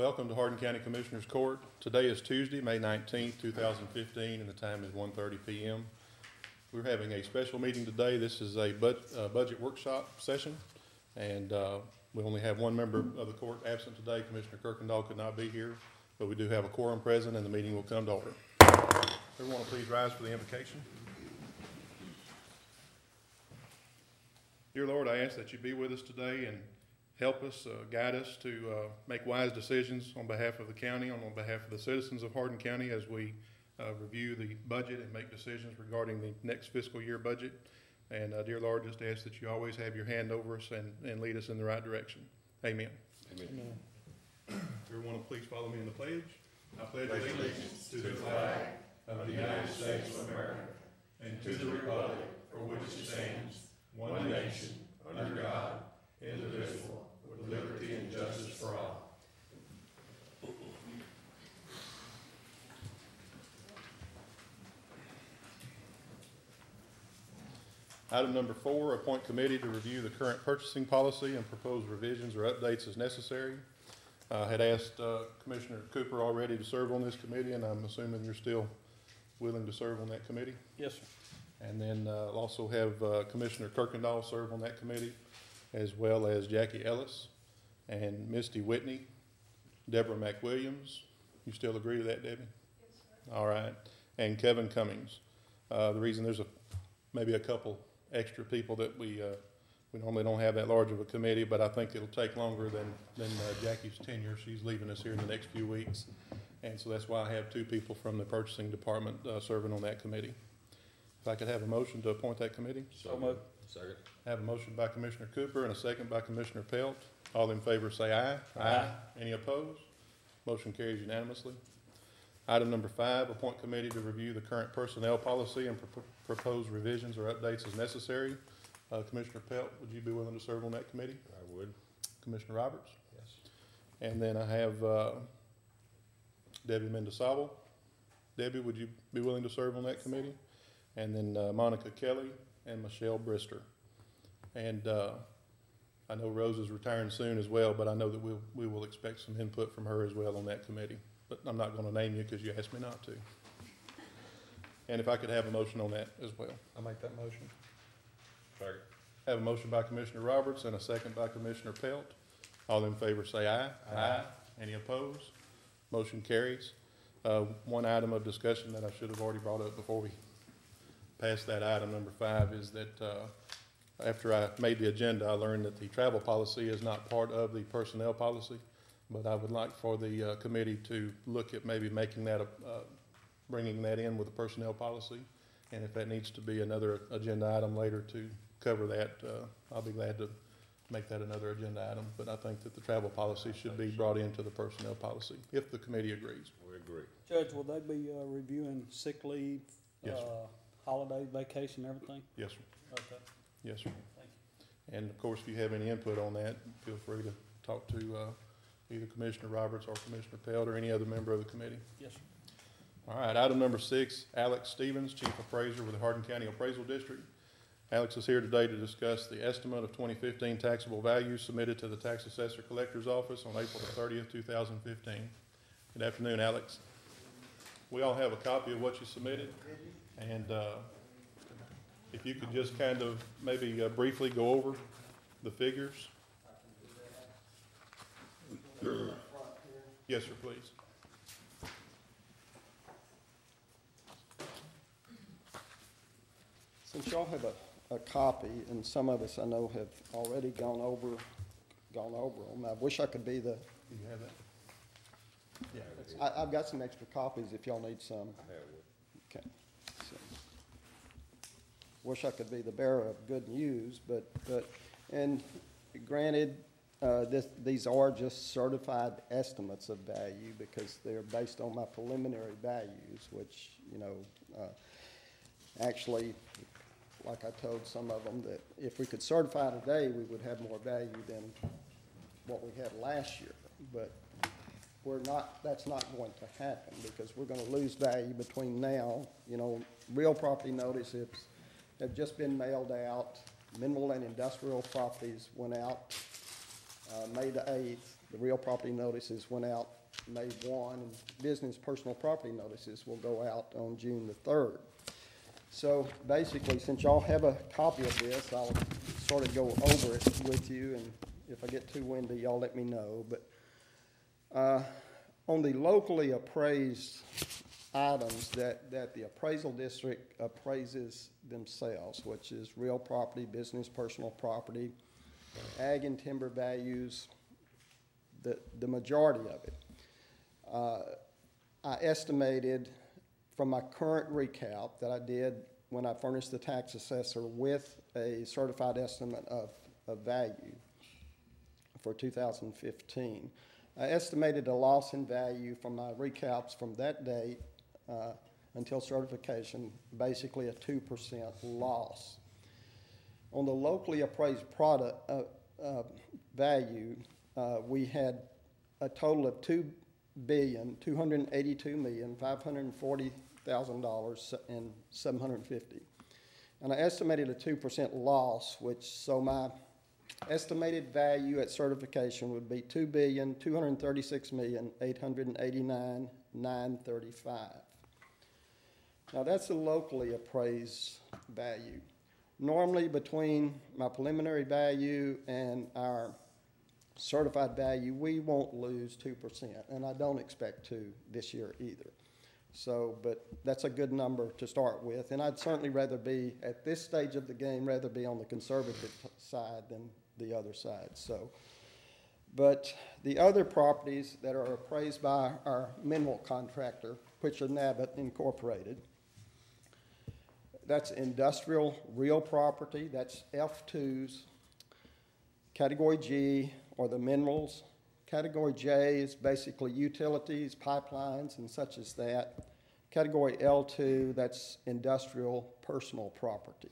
Welcome to Hardin County Commissioners Court. Today is Tuesday, May 19th, 2015, and the time is 1:30 p.m. We're having a special meeting today. This is a budget workshop session, and we only have one member of the court absent today. Commissioner Kirkendall could not be here, but we do have a quorum present, and the meeting will come to order. Everyone, please rise for the invocation. Dear Lord, I ask that you be with us today and help us, guide us to make wise decisions on behalf of the county, on behalf of the citizens of Hardin County as we review the budget and make decisions regarding the next fiscal year budget. And dear Lord, just ask that you always have your hand over us and lead us in the right direction. Amen. Amen. Everyone, please follow me in the pledge. I pledge allegiance to the flag of the United States of America and to the republic for which it stands, one nation, under God, indivisible, with liberty and justice for all. Item number 4, appoint committee to review the current purchasing policy and propose revisions or updates as necessary. I had asked Commissioner Cooper already to serve on this committee, and I'm assuming you're still willing to serve on that committee? Yes, sir. And then also have Commissioner Kirkendall serve on that committee, as well as Jackie Ellis and Misty Whitney, Deborah McWilliams. You still agree to that, Debbie? Yes, sir. All right. And Kevin Cummings. The reason there's maybe a couple extra people that we normally don't have that large of a committee, but I think it'll take longer than Jackie's tenure. She's leaving us here in the next few weeks. And so that's why I have 2 people from the purchasing department serving on that committee. If I could have a motion to appoint that committee. So moved. Second. I have a motion by Commissioner Cooper and a second by Commissioner Pelt. All in favor say aye. Aye. Any opposed? Motion carries unanimously. Item number 5, appoint committee to review the current personnel policy and propose revisions or updates as necessary. Commissioner Pelt, would you be willing to serve on that committee? I would. Commissioner Roberts? Yes. And then I have Debbie Mendozawa. Debbie, would you be willing to serve on that committee? And then Monica Kelly and Michelle Brister. And I know Rose is retiring soon as well, but I know that we will expect some input from her as well on that committee. But I'm not going to name you because you asked me not to. And if I could have a motion on that as well. I'll make that motion. Second. I have a motion by Commissioner Roberts and a second by Commissioner Pelt. All in favor say aye. Aye. Any opposed? Motion carries. One item of discussion that I should have already brought up before we pass that item, number 5, is that after I made the agenda, I learned that the travel policy is not part of the personnel policy, but I would like for the committee to look at maybe making that bringing that in with the personnel policy, and if that needs to be another agenda item later to cover that, I'll be glad to make that another agenda item. But I think that the travel policy should be brought into the personnel policy if the committee agrees. We agree. Judge, will they be reviewing sick leave, Yes, sir. holiday, vacation, everything? Yes, sir. Okay. Yes, sir. Thank you. And of course, if you have any input on that, feel free to talk to either Commissioner Roberts or Commissioner Pelt or any other member of the committee. Yes, sir. All right, item number 6, Alex Stevens, Chief Appraiser with the Hardin County Appraisal District. Alex is here today to discuss the estimate of 2015 taxable value submitted to the Tax Assessor Collector's Office on April the 30th, 2015. Good afternoon, Alex. We all have a copy of what you submitted, and if you could just kind of maybe briefly go over the figures. Yes, sir, please. Since y'all have a copy, and some of us I know have already gone over them, I wish I could be the, Do you have that? I've got some extra copies if y'all need some. I have one. Okay. So, wish I could be the bearer of good news, but and granted, these are just certified estimates of value because they're based on my preliminary values, which, actually, like I told some of them, that if we could certify today, we would have more value than what we had last year. But that's not going to happen because we're going to lose value between now. Real property notices have just been mailed out. Mineral and industrial properties went out May the 8th. The real property notices went out May 1, and business personal property notices will go out on June the 3rd. So basically, since y'all have a copy of this, I'll sort of go over it with you, and if I get too windy, y'all let me know. But on the locally appraised items that the appraisal district appraises themselves, which is real property, business personal property, ag and timber values, the majority of it. I estimated from my current recap that I did when I furnished the tax assessor with a certified estimate of value for 2015. I estimated a loss in value from my recaps from that date until certification, basically a 2% loss. On the locally appraised product value, we had a total of $2,282,540,000 and $750. And I estimated a 2% loss, so my estimated value at certification would be $2,236,889,935. Now that's a locally appraised value. Normally between my preliminary value and our certified value, we won't lose 2%, and I don't expect to this year either. So, but that's a good number to start with, and I'd certainly rather be, at this stage of the game, rather be on the conservative side than the other side. So, but the other properties that are appraised by our mineral contractor, which are Nabit Incorporated, that's industrial real property, that's F2s. Category G are the minerals. Category J is basically utilities, pipelines, and such as that. Category L2, that's industrial personal property.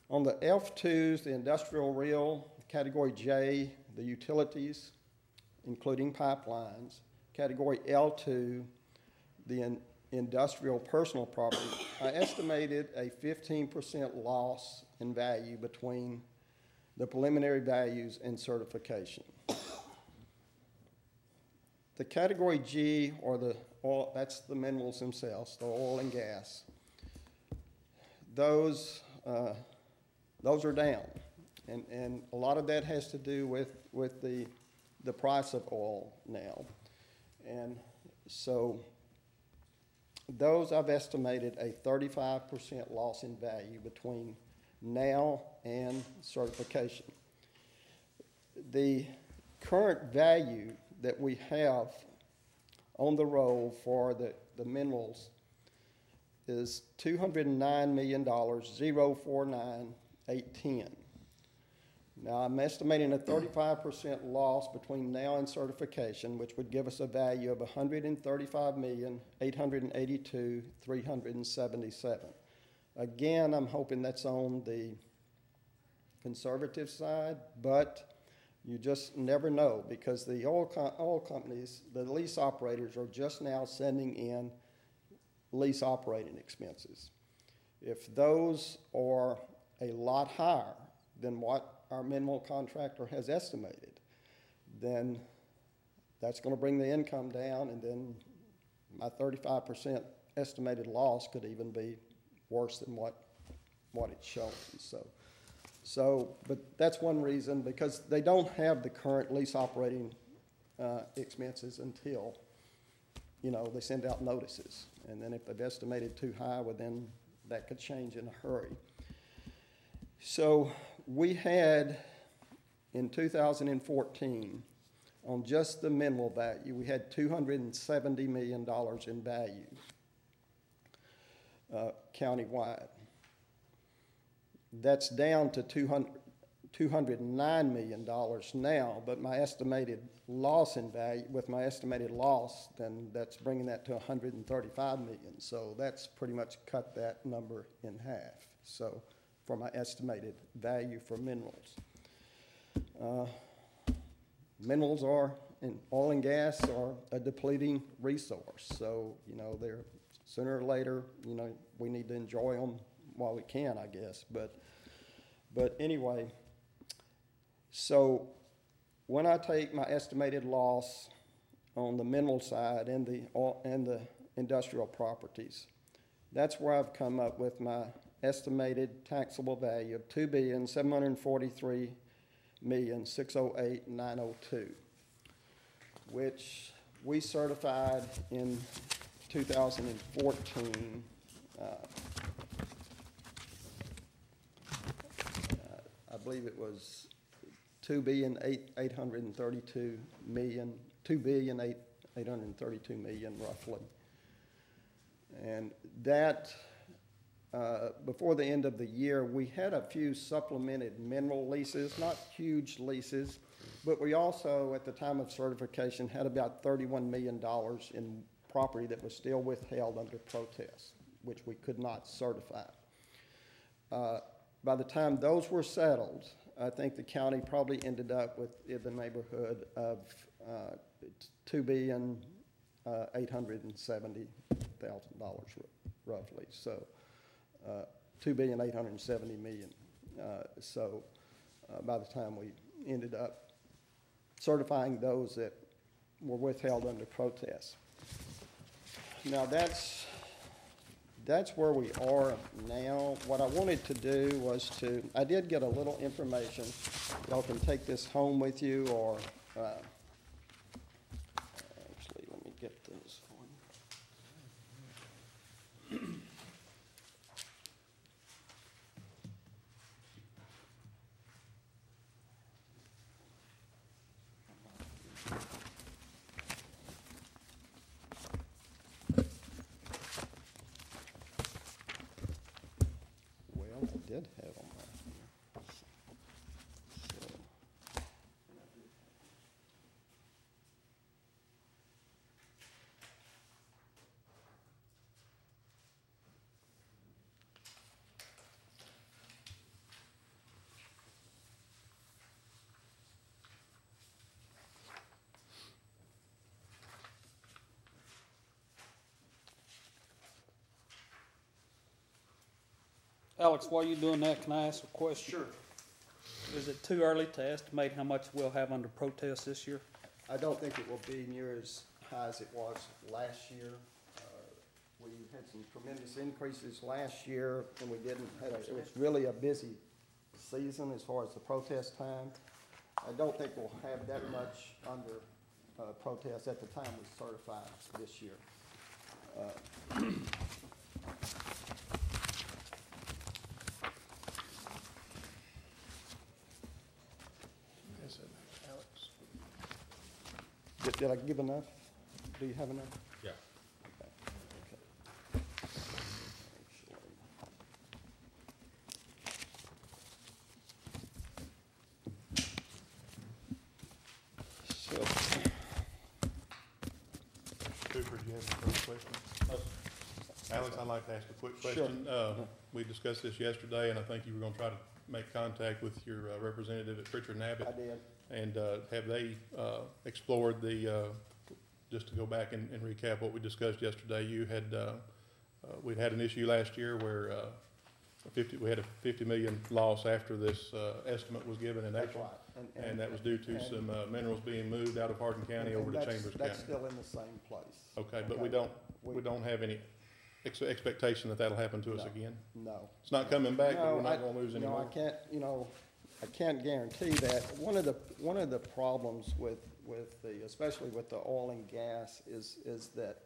On the F2s, the industrial real, Category J, the utilities, including pipelines. Category L2, the industrial personal property. I estimated a 15% loss in value between the preliminary values and certification. The Category G, or the oil, that's the minerals themselves, the oil and gas. Those are down, and a lot of that has to do with the price of oil now, and so those I've estimated a 35% loss in value between now and certification. The current value that we have on the roll for the minerals is $209,049,810. Now I'm estimating a 35% loss between now and certification, which would give us a value of $135,882,377. Again, I'm hoping that's on the conservative side, but you just never know, because the oil companies, the lease operators, are just now sending in lease operating expenses. If those are a lot higher than what our mineral contractor has estimated, then that's going to bring the income down, and then my 35% estimated loss could even be worse than what it's showing. So, but that's one reason, because they don't have the current lease operating expenses until, they send out notices. And then if they've estimated too high, well, then that could change in a hurry. So we had, in 2014, on just the mineral value, we had $270 million in value countywide. That's down to $209 million now, but my estimated loss in value, with my estimated loss, then that's bringing that to $135 million. So that's pretty much cut that number in half. So for my estimated value for minerals. Minerals are, in oil and gas, are a depleting resource. So, they're sooner or later, we need to enjoy them while we can, I guess. But anyway, so when I take my estimated loss on the mineral side and the industrial properties, that's where I've come up with my estimated taxable value of $2,743,608,902, which we certified in 2014. I believe it was $2,832,000,000 roughly. And that, before the end of the year, we had a few supplemented mineral leases, not huge leases, but we also, at the time of certification, had about $31 million in property that was still withheld under protest, which we could not certify. By the time those were settled, I think the county probably ended up with in the neighborhood of $2,870,000 roughly. So $2,870,000,000. So by the time we ended up certifying those that were withheld under protest. Now that's where we are now. What I wanted to do was I did get a little information. Y'all can take this home with you, or actually, let me get this for you. Well, I did have them right here. So. Alex, while you're doing that, can I ask a question? Sure. Is it too early to estimate how much we'll have under protest this year? I don't think it will be near as high as it was last year. We had some tremendous increases last year, and it was really a busy season as far as the protest time. I don't think we'll have that much under protest at the time we certify this year. Did I give enough? Do you have enough? Yeah. Okay. So, Cooper, do you have any further questions? Alex, I'd like to ask a quick question. We discussed this yesterday, and I think you were gonna try to make contact with your representative at Pritchard and Abbott. I did. And have they explored just to go back and recap what we discussed yesterday, we'd had an issue last year where we had a $50 million loss after this estimate was given in That's April. right. And that was due to some minerals being moved out of Hardin County over to Chambers County. That's still in the same place. Okay, but we don't have any expectation that that'll happen to us No. again? No. It's not coming back, but No, we're not gonna lose any No, more? I can't guarantee that. One of the problems with especially with the oil and gas is that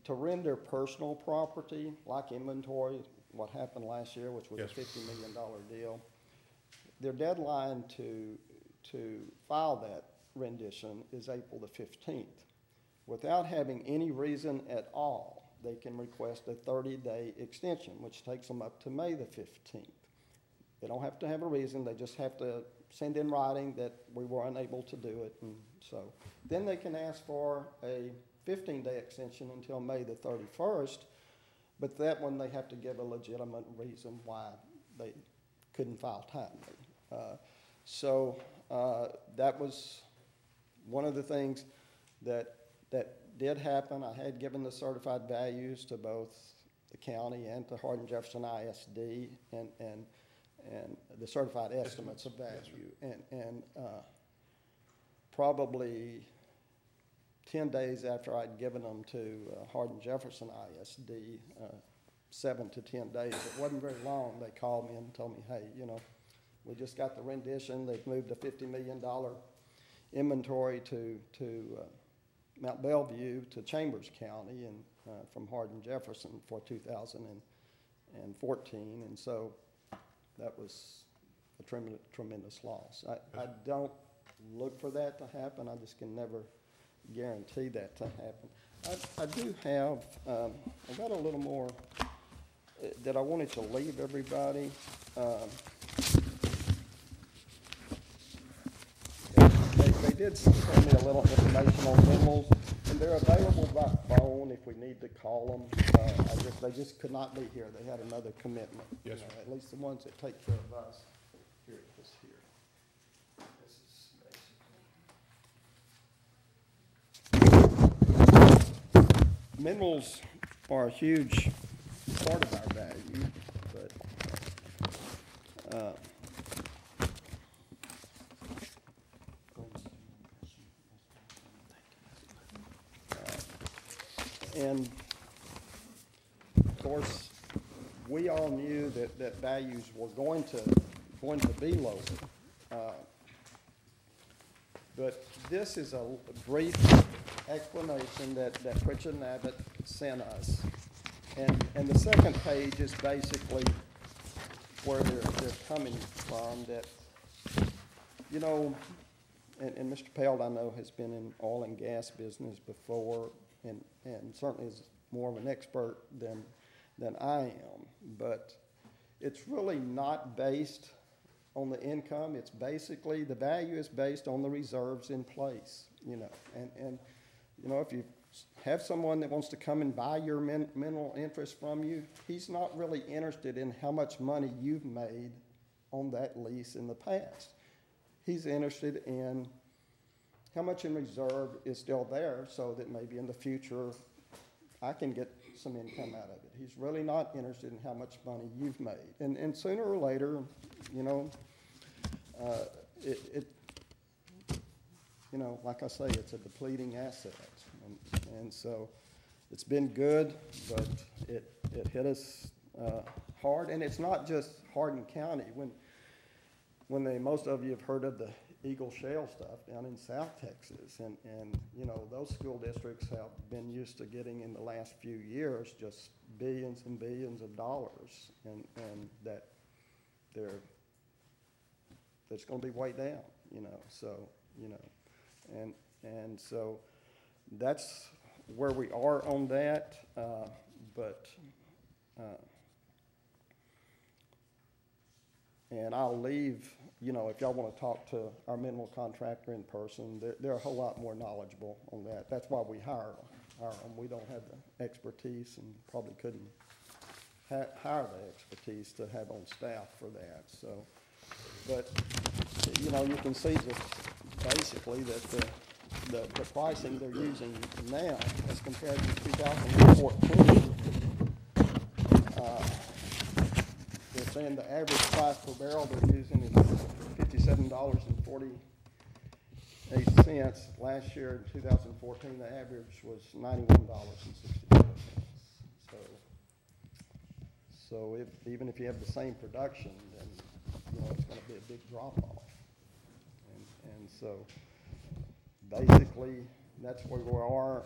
to render personal property, like inventory, what happened last year, which was a Yes. $50 million deal, their deadline to file that rendition is April the 15th. Without having any reason at all, they can request a 30-day extension, which takes them up to May the 15th. They don't have to have a reason, they just have to send in writing that we were unable to do it, and so. Then they can ask for a 15-day extension until May the 31st, but that one they have to give a legitimate reason why they couldn't file timely. So that was one of the things that did happen. I had given the certified values to both the county and to Hardin Jefferson ISD, and the certified estimates of value. And probably 10 days after I'd given them to Hardin Jefferson ISD, 7 to 10 days, it wasn't very long, they called me and told me, hey, you know, we just got the rendition, they've moved a $50 million inventory to Mount Bellevue to Chambers County and from Hardin Jefferson for 2014, and so that was a tremendous loss. I don't look for that to happen. I just can never guarantee that to happen. I do have, I got a little more that I wanted to leave everybody. They did send me a little information on minerals, and they're available by phone if we need to call them. They just could not be here. They had another commitment. Yes, sir. At least the ones that take care of us. Here it is here. This is basically. Minerals are a huge part of our value, but and of course, we all knew that values were going to be lower. But this is a brief explanation that Pritchard and Abbott sent us. And the second page is basically where they're coming from, that, you know, and Mr. Pelt, I know, has been in oil and gas business before, and certainly is more of an expert than I am. But it's really not based on the income. It's basically, the value is based on the reserves in place, you know. And you know, if you have someone that wants to come and buy your mineral interest from you, he's not really interested in how much money you've made on that lease in the past. He's interested in how much in reserve is still there, so that maybe in the future I can get some income out of it. He's really not interested in how much money you've made. And sooner or later, you know, you know, like I say, it's a depleting asset. And so it's been good, but it hit us hard. And it's not just Hardin County. When most of you have heard of the Eagle Shale stuff down in South Texas, and you know, those school districts have been used to getting in the last few years just billions and billions of dollars, and that that's going to be way down, you know. So, you know, and so that's where we are on that, and I'll leave, you know, if y'all want to talk to our mineral contractor in person, they're a whole lot more knowledgeable on that. That's why we hire them. We don't have the expertise, and probably couldn't hire the expertise to have on staff for that. So, but, you know, you can see just basically that the pricing they're using now as compared to 2014, they're saying the average price per barrel they're using is $57.48. Last year, in 2014, the average was $91.64. So even if you have the same production, then, you know, it's going to be a big drop off. And so basically, that's where we are.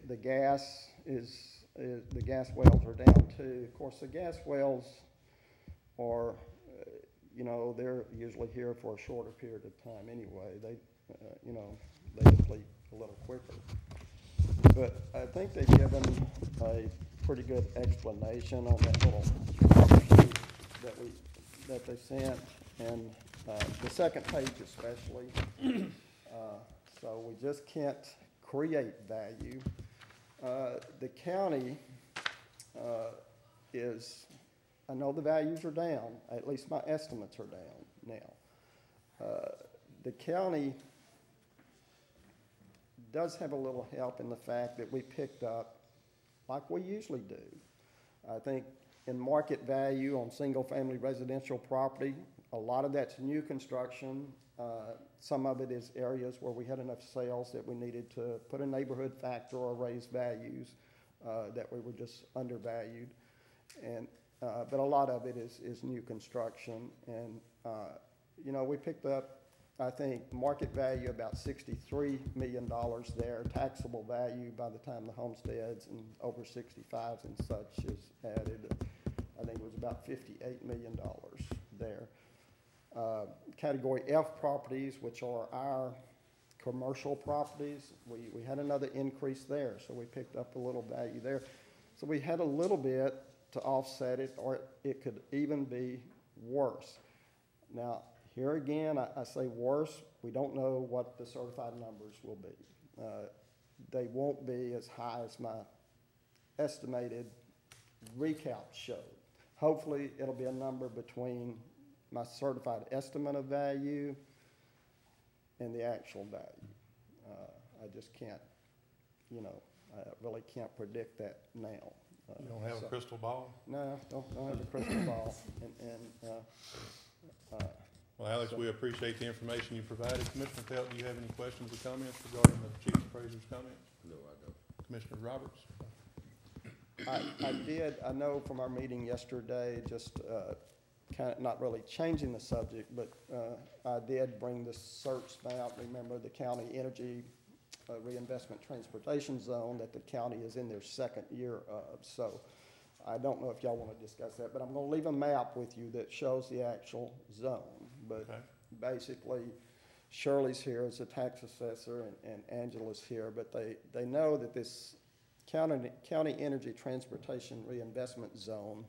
The gas the gas wells are down too. Of course, the gas wells are, you know, they're usually here for a shorter period of time anyway. They, you know, they deplete a little quicker. But I think they've given a pretty good explanation on that little sheet that they sent, and the second page especially. So we just can't create value. The county is, I know the values are down, at least my estimates are down now. The county does have a little help in the fact that we picked up, like we usually do. I think in market value on single-family residential property. A lot of that's new construction. Some of it is areas where we had enough sales that we needed to put a neighborhood factor or raise values, that we were just undervalued. And, but a lot of it is new construction. And, you know, we picked up, I think, market value about $63 million there. Taxable value by the time the homesteads and over 65s and such is added, I think it was about $58 million there. Category F properties, which are our commercial properties, we had another increase there, so we picked up a little value there. So we had a little bit to offset it, or it could even be worse. Now, here again, I say worse. We don't know what the certified numbers will be. They won't be as high as my estimated recount showed. Hopefully, it'll be a number between my certified estimate of value and the actual value. I just can't, you know, I really can't predict that now. You don't have a crystal ball? No, don't have a crystal ball. Well, Alex, we appreciate the information you provided. Commissioner Pelt, do you have any questions or comments regarding the chief appraiser's comments? No, I don't. Commissioner Roberts? I did, I know from our meeting yesterday, just kind of not really changing the subject, but I did bring the search map. Remember the county energy reinvestment transportation zone that the county is in their second year of. So I don't know if y'all want to discuss that, but I'm going to leave a map with you that shows the actual zone. But Okay. basically, Shirley's here as a tax assessor and Angela's here, but they know that this county energy transportation reinvestment zone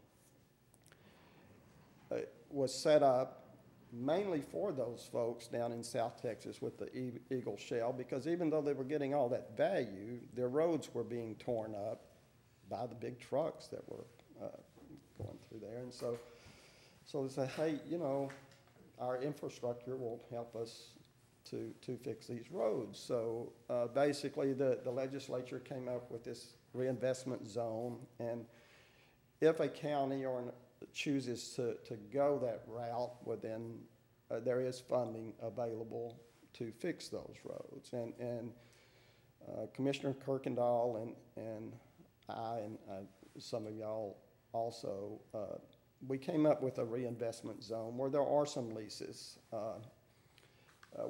was set up mainly for those folks down in South Texas with the Eagle Shale, because even though they were getting all that value, their roads were being torn up by the big trucks that were going through there. And so they say, hey, you know, our infrastructure will help us to fix these roads. So basically the legislature came up with this reinvestment zone, and if a county chooses to go that route, well then there is funding available to fix those roads. And Commissioner Kirkendall and I and some of y'all also, we came up with a reinvestment zone where there are some leases.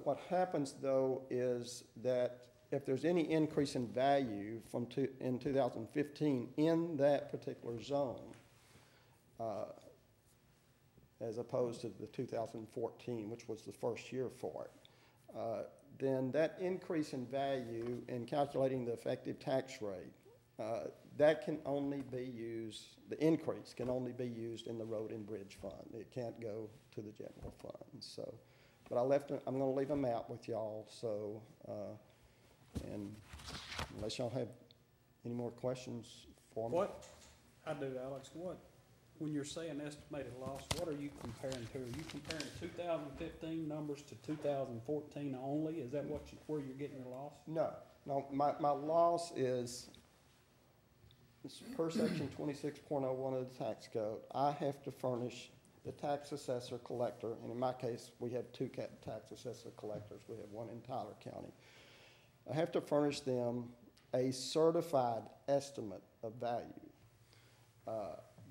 What happens though is that if there's any increase in value in 2015 in that particular zone, as opposed to the 2014, which was the first year for it, then that increase in value in calculating the effective tax rate, that can only be used, the increase can only be used in the road and bridge fund. It can't go to the general fund. So, but I'm going to leave a map with y'all. So, and unless y'all have any more questions for me. What, I do, Alex, when you're saying estimated loss, what are you comparing to? Are you comparing 2015 numbers to 2014 only? Is that where you're getting your loss? No, my loss is, per section 26.01 of the tax code, I have to furnish the tax assessor collector, and in my case, we have two tax assessor collectors. We have one in Tyler County. I have to furnish them a certified estimate of value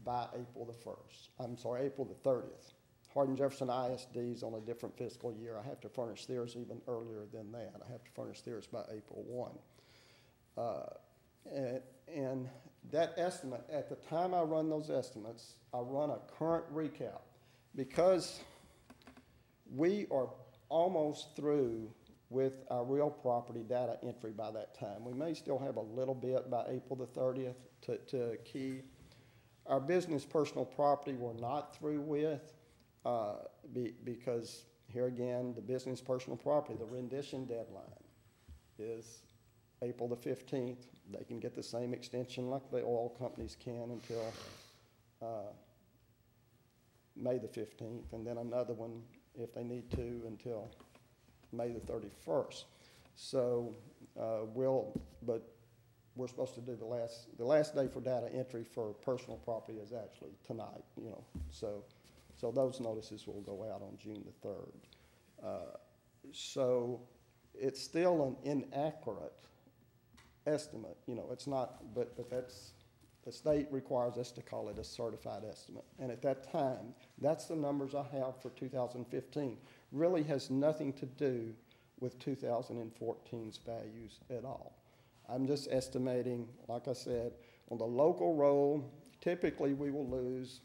by April the 1st. I'm sorry, April the 30th. Hardin Jefferson ISD is on a different fiscal year. I have to furnish theirs even earlier than that. I have to furnish theirs by April 1. And that estimate, at the time I run those estimates, I run a current recap, because we are almost through with our real property data entry by that time. We may still have a little bit by April the 30th to key. Our business personal property we're not through with because here again, the business personal property, the rendition deadline is April the 15th. They can get the same extension like the oil companies can until May the 15th, and then another one if they need to until May the 31st. So we're supposed to do the last day for data entry for personal property is actually tonight, you know. So those notices will go out on June the 3rd. So it's still an inaccurate estimate, you know, it's not, but that's, the state requires us to call it a certified estimate. And at that time, that's the numbers I have for 2015. Really has nothing to do with 2014's values at all. I'm just estimating, like I said, on the local roll, typically we will lose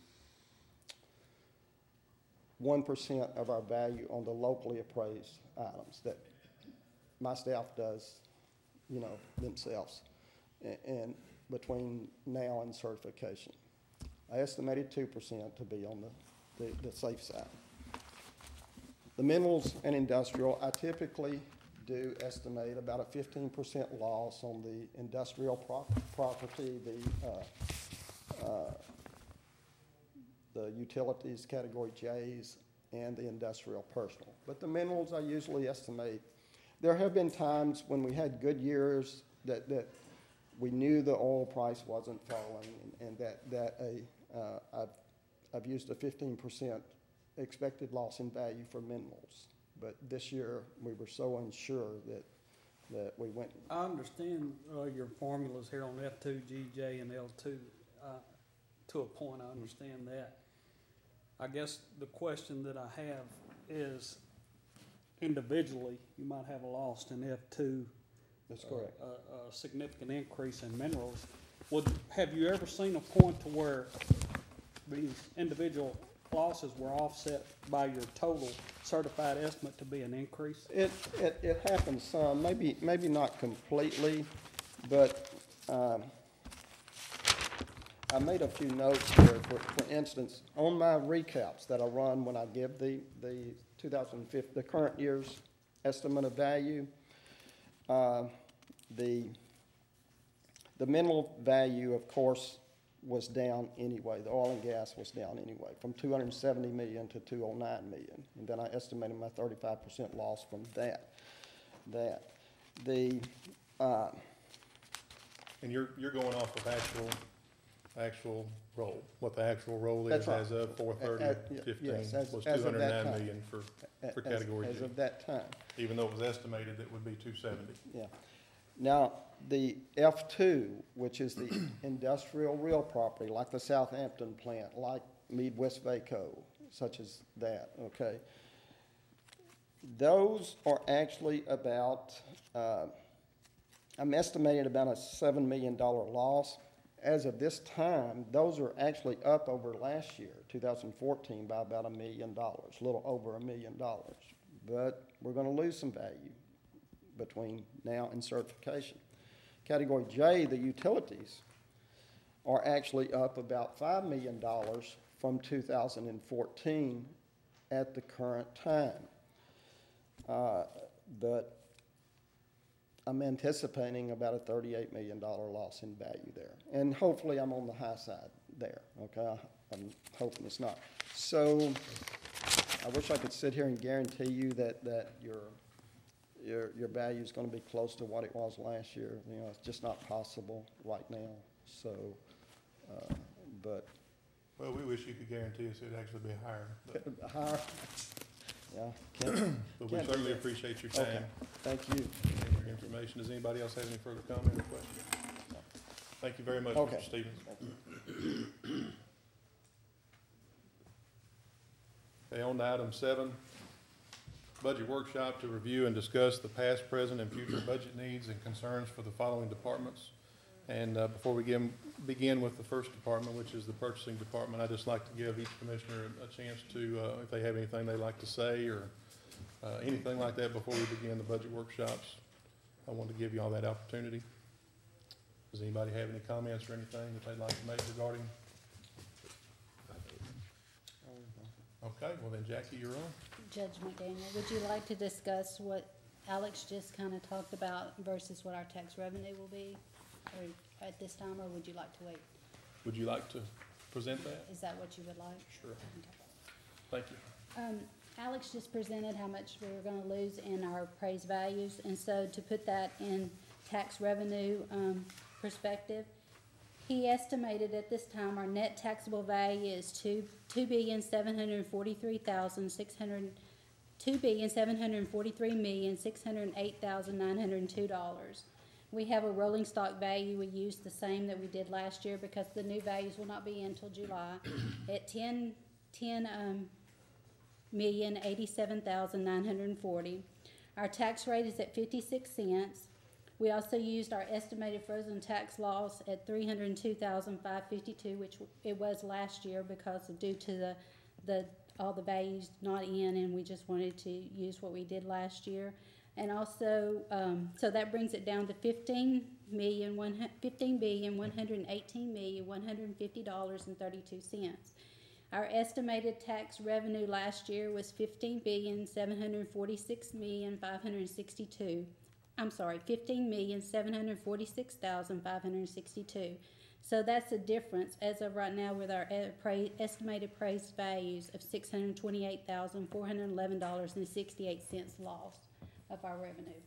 1% of our value on the locally appraised items that my staff does, you know, themselves, and between now and certification. I estimated 2% to be on the safe side. The minerals and industrial, I typically do estimate about a 15% loss on the industrial property, the utilities category J's, and the industrial personal. But the minerals I usually estimate, there have been times when we had good years that we knew the oil price wasn't falling, and I've used a 15% expected loss in value for minerals. But this year, we were so unsure that we went. I understand your formulas here on F2, GJ, and L2. To a point, I understand that. I guess the question that I have is, individually, you might have a loss in F2. That's correct. A significant increase in minerals. Have you ever seen a point to where these individual losses were offset by your total certified estimate to be an increase? It happens some, maybe not completely, but I made a few notes here. For instance, on my recaps that I run when I give the 2015, the current year's estimate of value, the mineral value, of course, was down anyway. The oil and gas was down anyway, from 270 million to 209 million. And then I estimated my 35% loss from that. And you're going off of actual roll, what the actual roll is That's right. as of 4/30/15 yes, was as of that 209 time. million for category As G, of that time. even though it was estimated it would be 270. Yeah. Now, the F2, which is the industrial real property, like the Southampton plant, like Mead West Vaco, such as that, okay? Those are actually about, I'm estimating about a $7 million loss. As of this time, those are actually up over last year, 2014, by about $1 million, a little over $1 million. But we're going to lose some value between now and certification. Category J, the utilities, are actually up about $5 million from 2014 at the current time. But I'm anticipating about a $38 million loss in value there. And hopefully I'm on the high side there, okay? I'm hoping it's not. So I wish I could sit here and guarantee you that your value is going to be close to what it was last year. You know, it's just not possible right now. So, but. Well, we wish you could guarantee us it'd actually be higher. But, higher, yeah. but we certainly appreciate your time. Okay, thank you. And your information. Does anybody else have any further comment or question? Thank you very much, Okay. Mr. Stevens. Okay, on to item 7, budget workshop to review and discuss the past, present, and future budget needs and concerns for the following departments. And before we begin with the first department, which is the purchasing department, I'd just like to give each commissioner a chance to, if they have anything they'd like to say or anything like that before we begin the budget workshops. I want to give you all that opportunity. Does anybody have any comments or anything that they'd like to make regarding? Okay, well then, Jackie, you're on. Judge McDaniel, would you like to discuss what Alex just kind of talked about versus what our tax revenue will be or at this time, or would you like to wait? Would you like to present that? Is that what you would like? Sure. Okay. Thank you. Alex just presented how much we were going to lose in our appraised values, and so to put that in tax revenue, perspective. He estimated at this time our net taxable value is $2,743,608,902. We have a rolling stock value, we used the same that we did last year because the new values will not be in until July, at $10,087,940. Our tax rate is at 56 cents. We also used our estimated frozen tax loss at $302,552, which it was last year because of due to all the values not in, and we just wanted to use what we did last year. And also, so that brings it down to $15,118,150.32. Our estimated tax revenue last year was $15,746,562. So that's a difference as of right now with our estimated appraised values of $628,411.68 loss of our revenue.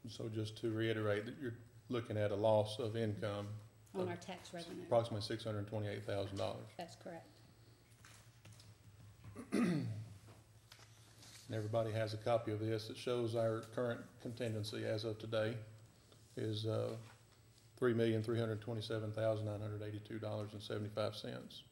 So just to reiterate, that you're looking at a loss of income On our tax revenue. approximately $628,000. That's correct. And everybody has a copy of this. It shows our current contingency as of today is $3,327,982.75.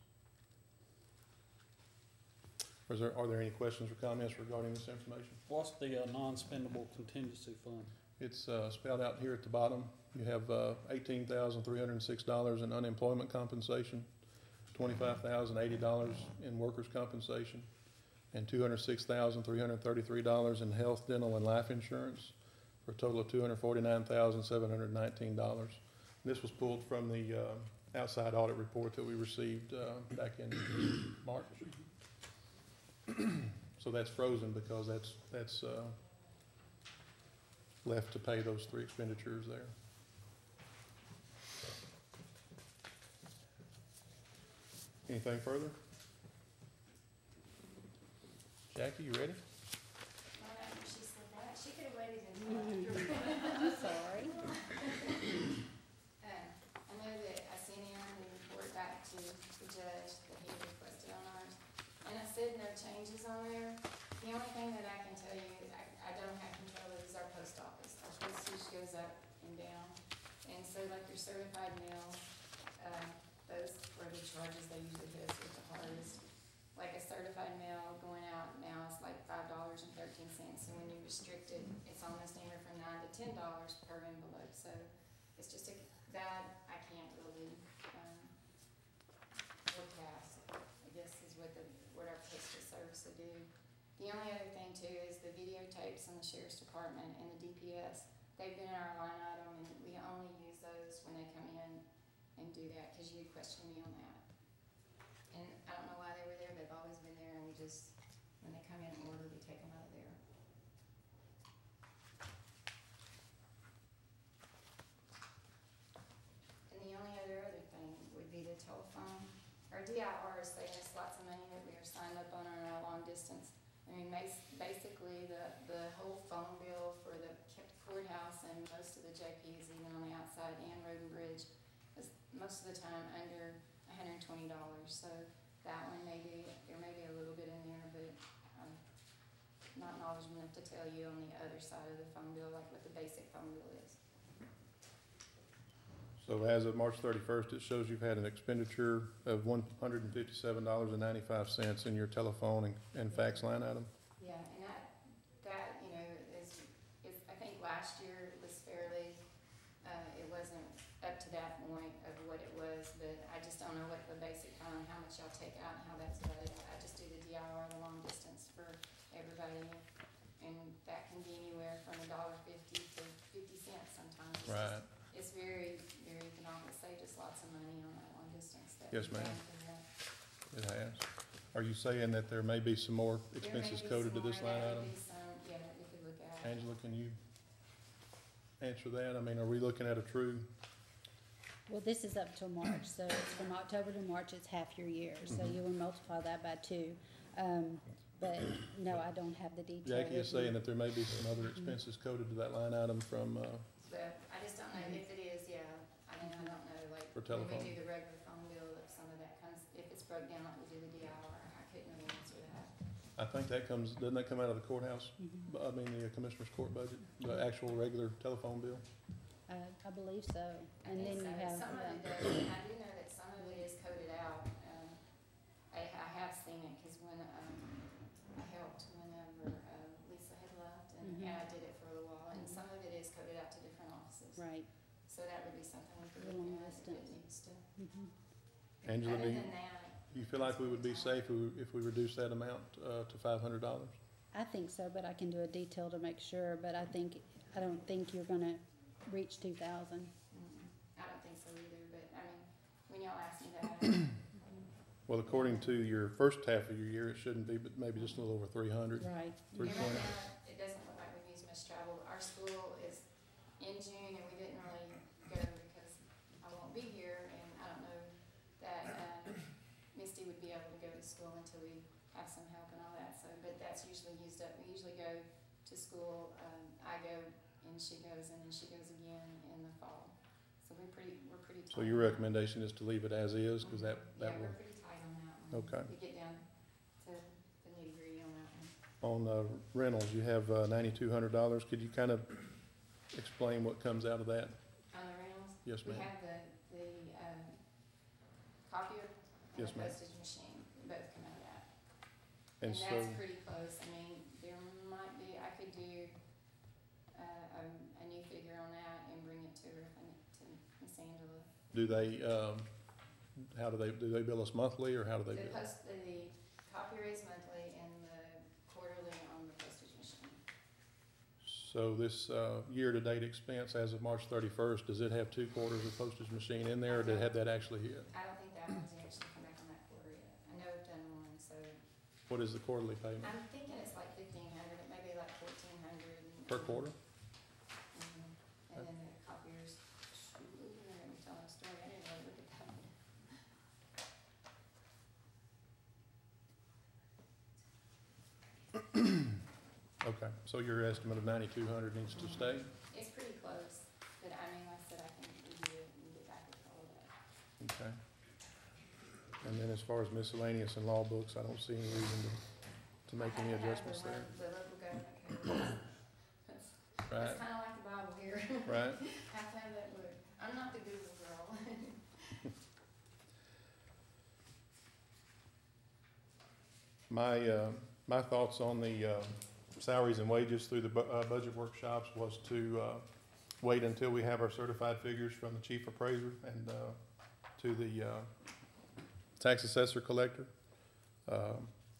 Are there any questions or comments regarding this information? What's the non-spendable contingency fund? It's spelled out here at the bottom. You have $18,306 in unemployment compensation, $25,080 in workers' compensation, and $206,333 in health, dental, and life insurance, for a total of $249,719. This was pulled from the outside audit report that we received back in March. So that's frozen because that's left to pay those three expenditures there. Anything further? Jackie, you ready? She said that. She could have waited I'm sorry. I know that I sent Aaron the report back to the judge that he requested on ours, and I said no changes on there. The only thing that I can tell you, I don't have control of is our post office. Our postage goes up and down, and so like your certified mail, those are the charges they usually hit us with the hardest. Like a certified mail going out now is like $5.13, and when you restrict it, it's almost anywhere from $9 to $10 per envelope. So it's just that I can't really forecast, I guess, is what our postal service will do. The only other thing too is the videotapes in the sheriff's department and the DPS. They've been in our line item, and we only use those when they come in and do that, because you questioned me on that. And I don't know why they were there, they've always been there, and we just, when they come in order, we take them out of there. And the only other thing would be the telephone. Our DIR is saving us lots of money that we are signed up on our long distance. I mean, basically, the whole phone bill for the courthouse and most of the JPs, even on the outside, and Road and Bridge, is most of the time under $120. So that one there may be a little bit in there, but I'm not knowledgeable enough to tell you on the other side of the phone bill, like what the basic phone bill is. So as of March 31st, it shows you've had an expenditure of $157.95 in your telephone and fax line item? Yeah, and that you know, is I think last year it was fairly, it wasn't up to that point of what it was, but I just don't know what the basic phone, how much y'all take out and how that's valued. I just do the DIR, the long distance for everybody, and that can be anywhere from $1.50 to 50 cents sometimes. Right. It's very, very economical. It saved us lots of money on that long distance. Yes, ma'am. It has. Are you saying that there may be some more expenses coded to this line item? Yeah, that we could look at. Angela, can you answer that? I mean, are we looking at a true? Well, this is up till March, so it's from October to March, it's half your year, so you would multiply that by 2. But no, I don't have the detail. Jackie is saying that there may be some other expenses coded to that line item from, But I just if it is, yeah, I mean, I don't know, like, For when telephone. we do the regular phone bill, if some of that comes, if it's broke down like we do the DIR, I couldn't really answer that. I think that comes, doesn't that come out of the courthouse, Mhm. I mean, the commissioner's court budget, the actual regular telephone bill? I believe so. I And then think you so. have, Some of it does, and I do know that some of it is coded out. I have seen it, cause when, I helped whenever, Lisa had left, and Mhm. I did it for a little while, and some of it is coded out to different offices. right. So that would be something we could A look long at if it distance. needs to. Mhm. Angela, Other than that, do you feel like we would be safe if we reduce that amount, to $500? I think so, but I can do a detail to make sure, but I don't think you're gonna reach 2,000. I don't think so either, but I mean, when y'all asked me that, Well, according to your first half of your year, it shouldn't be, but maybe just a little over 300. Right. and right 320. now, it doesn't look like we've used much travel. Our school is in June, and we didn't really go because I won't be here, and I don't know that, Misty would be able to go to school until we have some help and all that, so, but that's usually used up. We usually go to school, I go, and she goes, and then she goes again in the fall. So we're pretty tight. So your recommendation is to leave it as is, because that Yeah, will, we're pretty tight on that one. Okay. We get down to the nitty gritty on that one. on rentals, you have $9,200. Could you kind of explain what comes out of that? On the rentals, Yes, we ma'am. have the, copier and Yes, the ma'am. postage machine, both come out of that. And And so, that's pretty close. I mean, there might be, I could do, a new figure on that and bring it to her, to Miss Angela. do they, how do they bill us monthly, or how do they The bill? the copier is monthly and the quarterly on the postage machine. So this year-to-date expense as of March 31st, does it have 2 quarters of postage machine in there, or did it have that actually hit? I don't think that one's actually come back on that quarter yet. I know I've done one, so What is the quarterly payment I'm thinking it's like 1,500, it may be like 1,400. per quarter? And then the copiers, ooh, let me tell a story, I didn't really look at that one. Okay, so your estimate of 9,200 needs to stay? It's pretty close, but I mean, like I said, I can review it and get back with all of that. Okay. And then as far as miscellaneous and law books, I don't see any reason to make any adjustments there. The local government code, Right, it's kinda like the Bible here. right? Have to have that book. I'm not the Google girl. My thoughts on the salaries and wages through the budget workshops was to wait until we have our certified figures from the chief appraiser and to the tax assessor collector.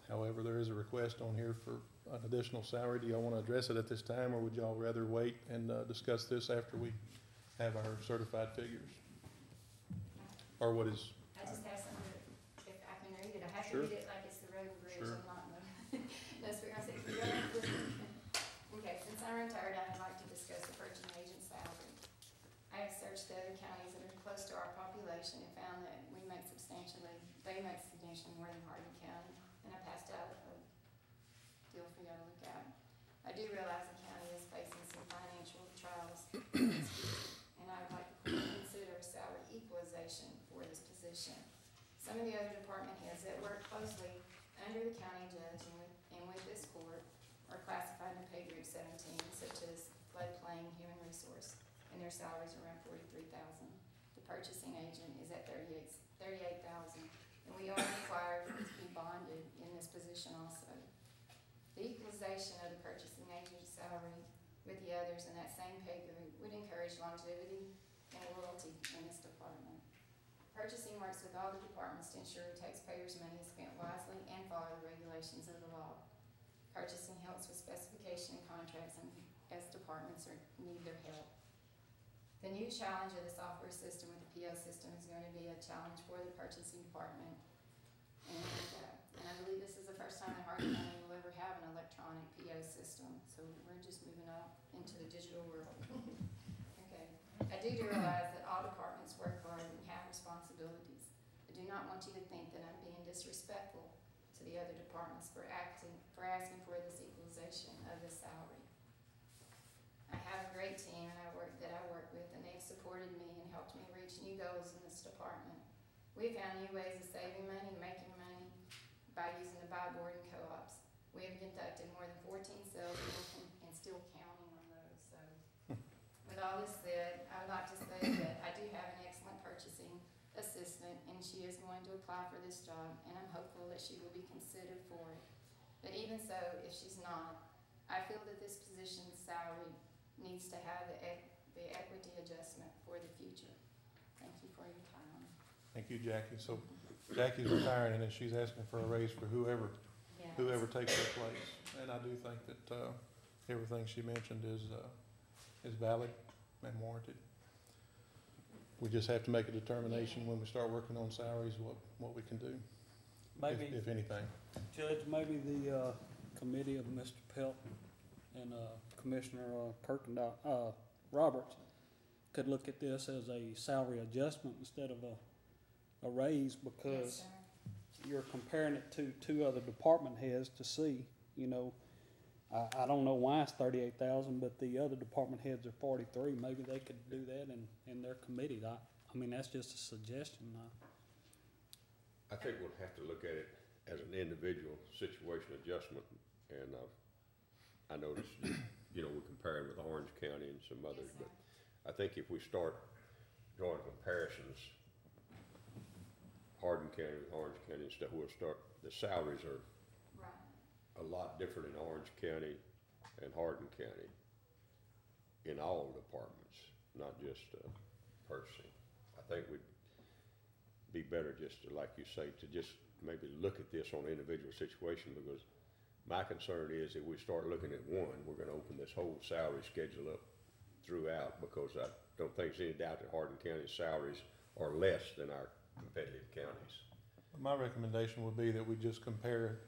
However, there is a request on here for an additional salary. Do y'all want to address it at this time, or would y'all rather wait and discuss this after we have our certified figures? Or what is, I just have some, if I can read it, I have to Sure. read it like it's the road and bridge, Sure. I'm not in the, no, spirit, I said, you don't have to listen. Okay, since I'm retired, I'd like to discuss the purchasing agent salary. I have searched the other counties that are close to our population and found that they make substantially more than Hardin County, and I passed out a deal for y'all to look at. I do realize the county is facing some financial trials, and I would like to consider a salary equalization for this position. Some of the other department heads that work closely under the county judge and with this court are classified in pay group 17, such as floodplain, human resource, and their salaries are around $43,000. The purchasing agent is at $38,000, and we are required to be bonded in this position also. The equalization of the purchasing agent's salary with the others in that same pay group would encourage longevity and loyalty in this department. Purchasing works with all the departments to ensure taxpayers' money is spent wisely and follow the regulations of the law. Purchasing helps with specification and contracts, and as departments need their help. The new challenge of the software system with the PO system is going to be a challenge for the purchasing department. And I believe this is the first time in Hardin County we'll ever have an electronic PO system, so we're just moving up into the digital world. Okay, I do realize that all departments work hard and have responsibilities. I do not want you to think that I'm being disrespectful to the other departments for asking for this equalization of the salary. I have a great team that I work with, and they've supported supported me and helped me reach new goals in this department. We have found new ways of saving money and making money by using the buy board and co-ops. We have conducted more than 14 sales and still counting on those. So with all this said, I would like to say that I do have an excellent purchasing assistant, and she is going to apply for this job, and I'm hopeful that she will be considered for it. But even so, if she's not, I feel that this position's salary needs to have the equity adjustment for the future. Thank you for your time. Thank you, Jackie. So Jackie's retiring, and then she's asking for a raise for whoever takes her place. And I do think that, everything she mentioned is valid and warranted. We just have to make a determination when we start working on salaries, what we can do, Maybe, if anything. Judge, maybe the, committee of Mr. Pelt and, Commissioner, Kirkendall, Roberts could look at this as a salary adjustment instead of a raise, Yes, because sir. you're comparing it to two other department heads to see, you know. I don't know why it's 38,000, but the other department heads are 43. Maybe they could do that in their committee. I mean, that's just a suggestion. I think we'll have to look at it as an individual situation adjustment, and, I noticed, you know, we're comparing with Orange County and some others, Yes, sir. but I think if we start drawing comparisons, Hardin County with Orange County and stuff, the salaries are Right. a lot different in Orange County and Hardin County in all departments, not just purchasing. I think we'd be better just to, like you say, to just maybe look at this on an individual situation, because my concern is if we start looking at one, we're gonna open this whole salary schedule up throughout, because I don't think there's any doubt that Hardin County's salaries are less than our competitive counties. My recommendation would be that we just compare,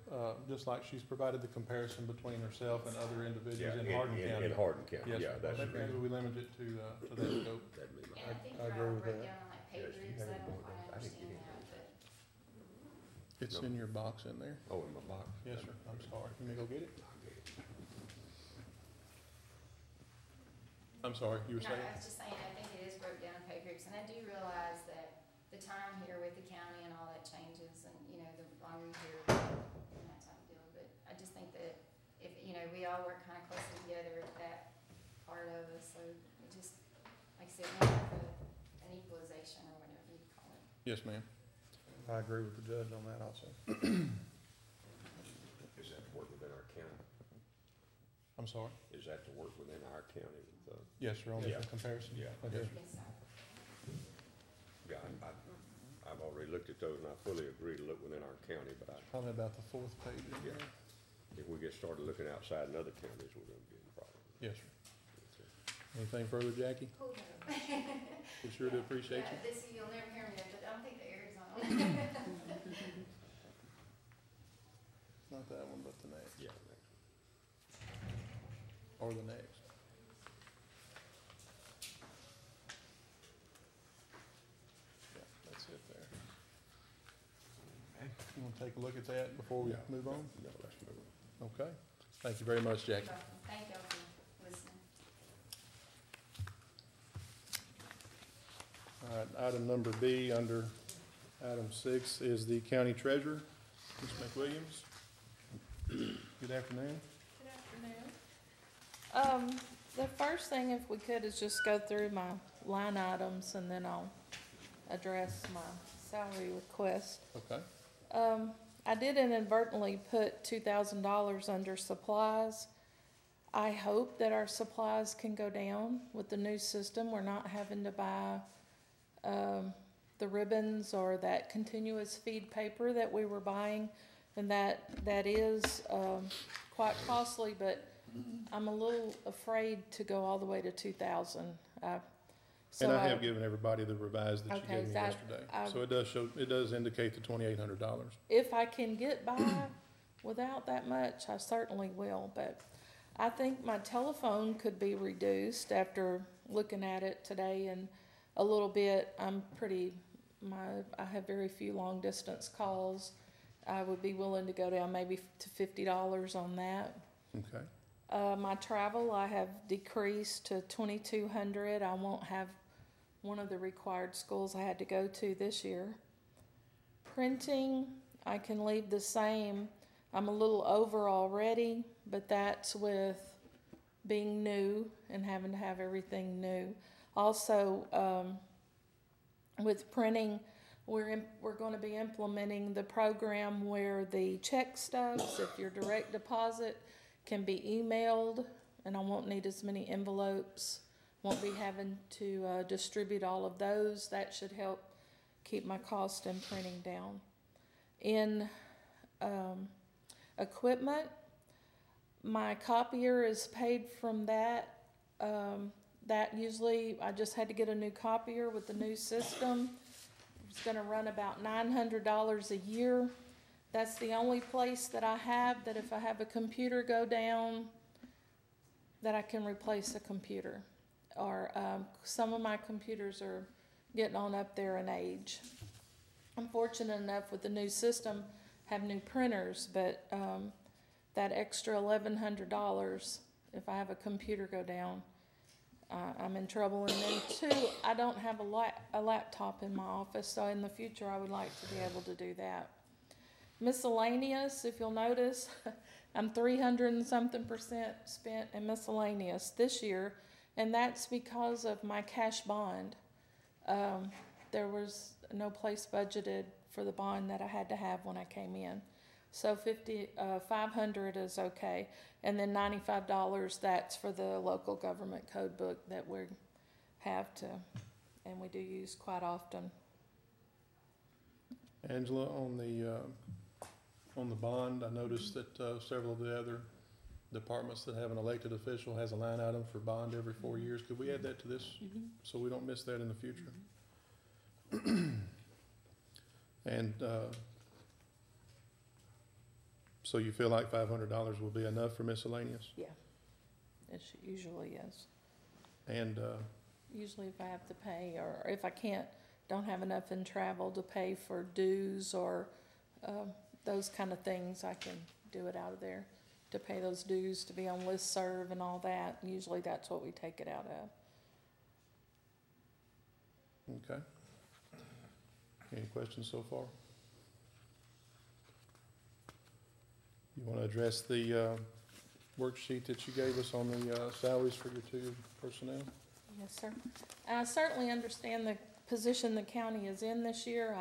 just like she's provided the comparison between herself and other individuals in Hardin County. In Hardin County, Yes, yeah, sir. that's. Maybe we limit it to that scope. That'd be my. And I think I you're agree all with broke that. down on like pay Yes, you groups. have I it don't broken quite down. I didn't understand get that, but It's No. in your box in there. Oh, in my box? Yes, sir. I'm sorry. Can you go get it? I'll get it. I'm sorry, you were no, saying? I was just saying, I think it is broke down in pay groups, and I do realize that the time here with the county and all that changes, and, you know, the longer you're here, and that type of deal, but I just think that if, you know, we all work kind of closely together, that part of us, so it just, like I said, we have an equalization or whatever you call it. Yes, ma'am. I agree with the judge on that also. Is that to work within our county? I'm sorry? Is that to work within our county with, Yes, sir, on the Yeah. comparison? Yeah. Okay. Yes, sir. yeah, I've already looked at those and I fully agree to look within our county, but Probably about the fourth page in Yeah. there. if we get started looking outside in other counties, we're gonna be in problem. Yes, sir. Anything further, Jackie? Cool, though. We sure do appreciate you. Yeah, this, you'll never hear me, but I don't think the air is on. Not that one, but the next, Yeah. or the next. Yeah, that's it there. You wanna take a look at that before we Yeah. move on? No, let's move on. Okay. Thank you very much, Jackie. Thank y'all for listening. All right, item number B, under item 6, is the county treasurer, Ms. McWilliams. Good afternoon. Good afternoon. The first thing, if we could, is just go through my line items and then I'll address my salary request. Okay. I did inadvertently put $2,000 under supplies. I hope that our supplies can go down with the new system. We're not having to buy, the ribbons or that continuous feed paper that we were buying. And that is, quite costly, but I'm a little afraid to go all the way to 2,000. And I have given everybody the revised that you Okay, gave me that- yesterday. I- So it does indicate the $2,800. If I can get by without that much, I certainly will, but I think my telephone could be reduced after looking at it today and a little bit. I have very few long distance calls. I would be willing to go down maybe to $50 on that. Okay. My travel, I have decreased to 2,200. I won't have one of the required schools I had to go to this year. Printing, I can leave the same. I'm a little over already, but that's with being new and having to have everything new. Also, with printing, we're going to be implementing the program where the check stubs, if your direct deposit, can be emailed, and I won't need as many envelopes. Won't be having to distribute all of those. That should help keep my cost in printing down. In equipment, my copier is paid from that. That usually, I just had to get a new copier with the new system. It's gonna run about $900 a year. That's the only place that I have that if I have a computer go down, that I can replace a computer. Or some of my computers are getting on up there in age. I'm fortunate enough with the new system, have new printers, but that extra $1,100, if I have a computer go down, I'm in trouble. And then two, I don't have a laptop in my office, so in the future I would like to be able to do that. Miscellaneous, if you'll notice, I'm 300 and something% spent in miscellaneous this year, and that's because of my cash bond. There was no place budgeted for the bond that I had to have when I came in. So $500 is okay. And then $95, that's for the local government code book that we have to, and we do use quite often. Angela, on the bond, I noticed that several of the other departments that have an elected official has a line item for bond every 4 years. Could we add that to this so we don't miss that in the future? And so you feel like $500 will be enough for miscellaneous? Yeah, it usually is. And Usually if I have to pay, or if I don't have enough in travel to pay for dues or those kind of things, I can do it out of there to pay those dues, to be on listserv and all that. Usually that's what we take it out of. okay. Any questions so far? You want to address the worksheet that you gave us on the salaries for your two personnel? Yes, sir. I certainly understand the position the county is in this year.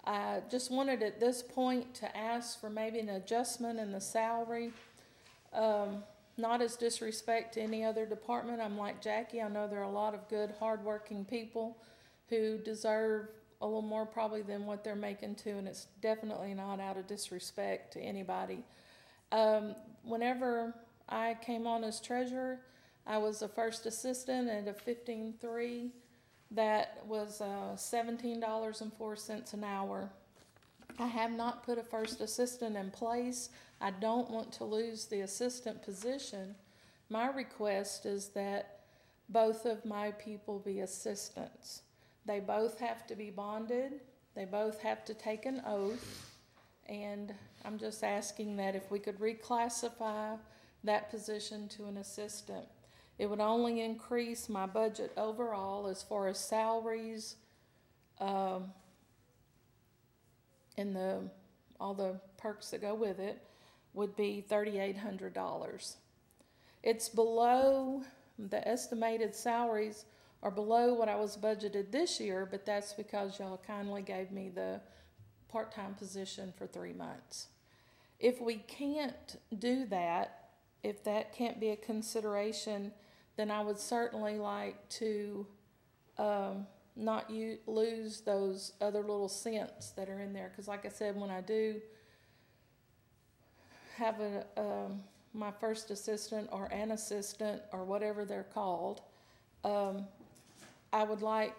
I just wanted at this point to ask for maybe an adjustment in the salary. Not as disrespect to any other department. I'm like Jackie. I know there are a lot of good, hardworking people who deserve a little more probably than what they're making too, and it's definitely not out of disrespect to anybody. Whenever I came on as treasurer, I was a first assistant at a 15.3. That was $17.04 an hour. I have not put a first assistant in place. I don't want to lose the assistant position. My request is that both of my people be assistants. They both have to be bonded. They both have to take an oath. And I'm just asking that if we could reclassify that position to an assistant. It would only increase my budget overall as far as salaries, and all the perks that go with it would be $3,800. It's below, the estimated salaries are below what I was budgeted this year, but that's because y'all kindly gave me the part-time position for 3 months. If we can't do that, if that can't be a consideration, then I would certainly like to not lose those other little cents that are in there. Because like I said, when I do have my first assistant or an assistant or whatever they're called, I would like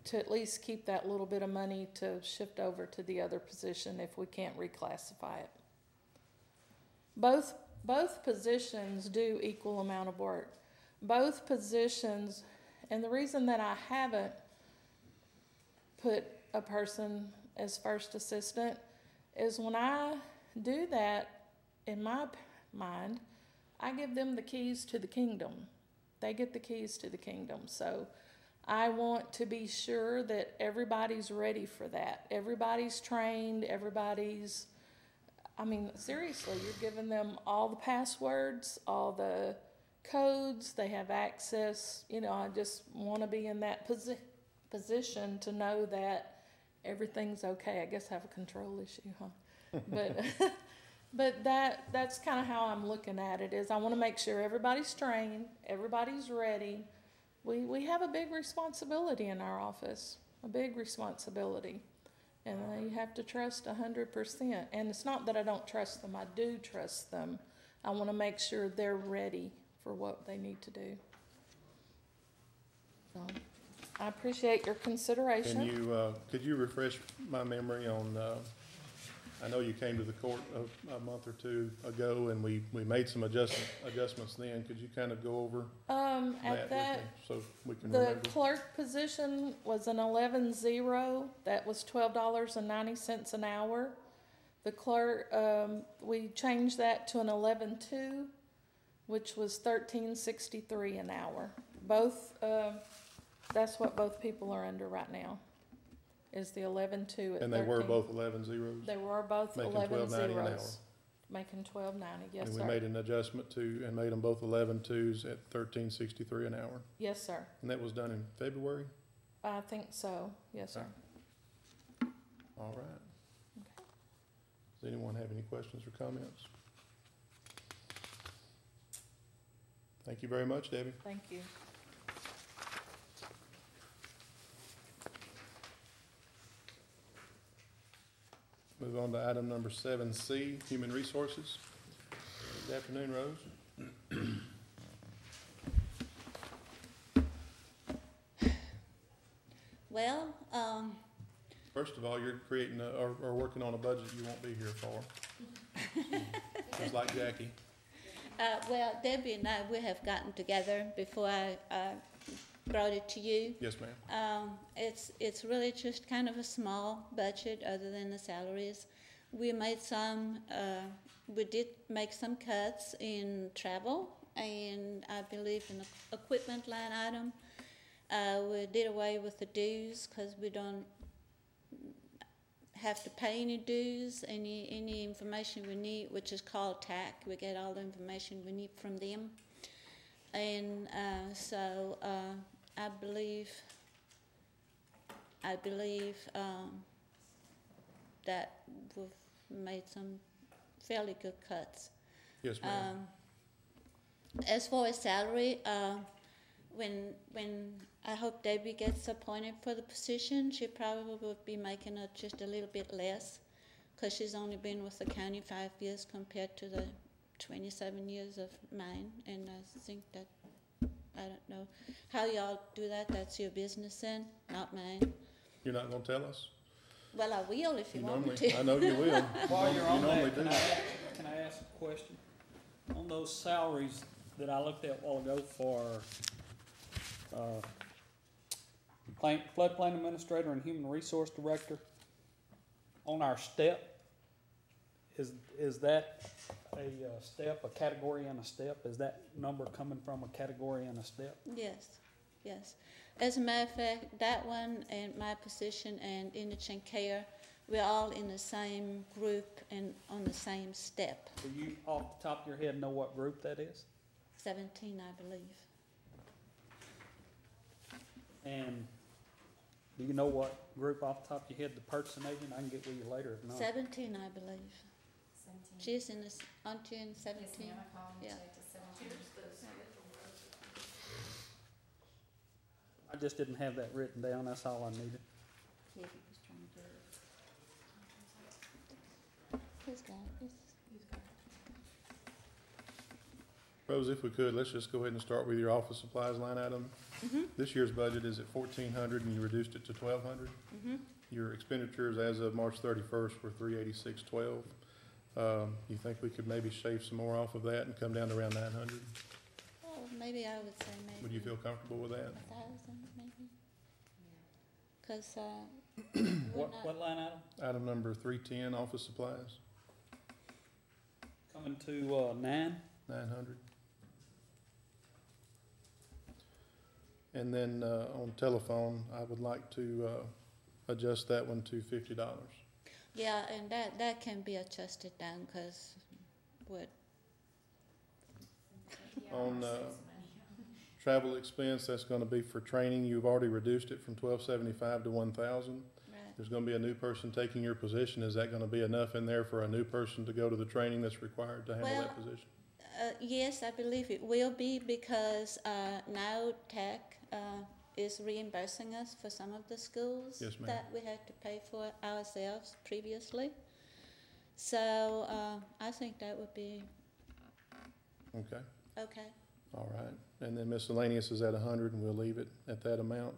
to at least keep that little bit of money to shift over to the other position if we can't reclassify it. Both positions do equal amount of work. Both positions, and the reason that I haven't put a person as first assistant is when I do that, in my mind, I give them the keys to the kingdom. They get the keys to the kingdom. So I want to be sure that everybody's ready for that. Everybody's trained, I mean, seriously, you're giving them all the passwords, all the codes, they have access. You know, I just want to be in that position to know that everything's okay. I guess I have a control issue, huh? But but that's kind of how I'm looking at it, is I want to make sure everybody's trained, everybody's ready. We have a big responsibility in our office, a big responsibility. And you have to trust 100%. And it's not that I don't trust them, I do trust them. I want to make sure they're ready for what they need to do. So, I appreciate your consideration. Can you, could you refresh my memory on, I know you came to the court a month or two ago, and we made some adjustments then. Could you kind of go over At that that, with me, so we can the remember? clerk position was an 11-0. That was $12.90 an hour. The clerk, we changed that to an 11-2, which was $13.63 an hour. Both, that's what both people are under right now, is the 11-2 at And they were 13. both 11 zeros? They were both Making 11 $12.90 an hour. zeros. Making $12.90, yes, And sir. we made an adjustment to, and made them both 11-2s at $13.63 an hour. Yes, sir. And that was done in February? I think so. Yes, sir. All right. Does anyone have any questions or comments? Thank you very much, Debbie. Thank you. Move on to item number 7C, Human Resources. Good afternoon, Rose. Well, First of all, you're creating or working on a budget you won't be here for. Just like Jackie. well, Debbie and I, we have gotten together before I brought it to you. Yes, ma'am. It's really just kind of a small budget other than the salaries. We did make some cuts in travel and I believe in the equipment line item. We did away with the dues because we don't have to pay any dues, any information we need, which is called TAC. We get all the information we need from them. And so I believe that we've made some fairly good cuts. Yes, ma'am. As far as salary, when I hope Debbie gets appointed for the position, she probably will be making it just a little bit less, because she's only been with the county 5 years compared to the 27 years of mine. And I think that, I don't know how y'all do that. That's your business then, not mine. You're not gonna tell us? Well, I will if you want me normally, to. I know you will. While you're You on normally that, do. can I ask a question? On those salaries that I looked at a while ago for, floodplain administrator and human resource director, on our step, is that a step, a category and a step? Is that number coming from a category and a step? Yes, yes. As a matter of fact, that one and my position and indigent care, we're all in the same group and on the same step. Do you, off the top of your head, know what group that is? 17, I believe. And do you know what group off the top of your head, the purchasing agent? I can get with you later if not. 17, I believe. 17. She's in this, aren't you in Yes, 17? ma'am, I called and Yeah. checked to 17. I just didn't have that written down, that's all I needed. Yeah, he was trying to do it. Who's got it? Rose, if we could, let's just go ahead and start with your office supplies line item. Mm-hmm, This year's budget is at $1,400 and you reduced it to $1,200. mm-hmm. Your expenditures as of March 31st were $386.12. You think we could maybe shave some more off of that and come down to around $900? Well, maybe I would say maybe. Would you feel comfortable with that? 1,000 maybe? Because, What line item? Item number 310, office supplies, Coming to, 9? $900. And then, on telephone, I would like to, adjust that one to $50. Yeah, and that can be adjusted down, cause what, On, travel expense, that's gonna be for training. You've already reduced it from $12.75 to $1,000. right? There's gonna be a new person taking your position. Is that gonna be enough in there for a new person to go to the training that's required to handle that Well, position? Yes, I believe it will be because now TAC is reimbursing us for some of the schools Yes, ma'am. that we had to pay for ourselves previously. So I think that would be Okay, okay. all right. And then miscellaneous is at 100, and we'll leave it at that amount.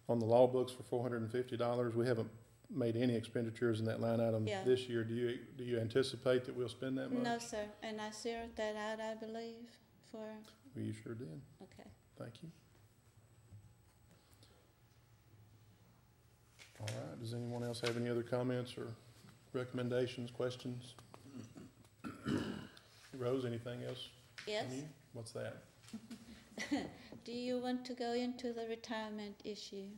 On the law books for $450, we haven't made any expenditures in that line item Yeah. this year. Do you anticipate that we'll spend that much? No, sir, and I zeroed that out, I believe, for, Well, you sure did. okay. Thank you. All right, does anyone else have any other comments or recommendations, questions? Rose, anything else Yes? from you? What's that? Do you want to go into the retirement issue?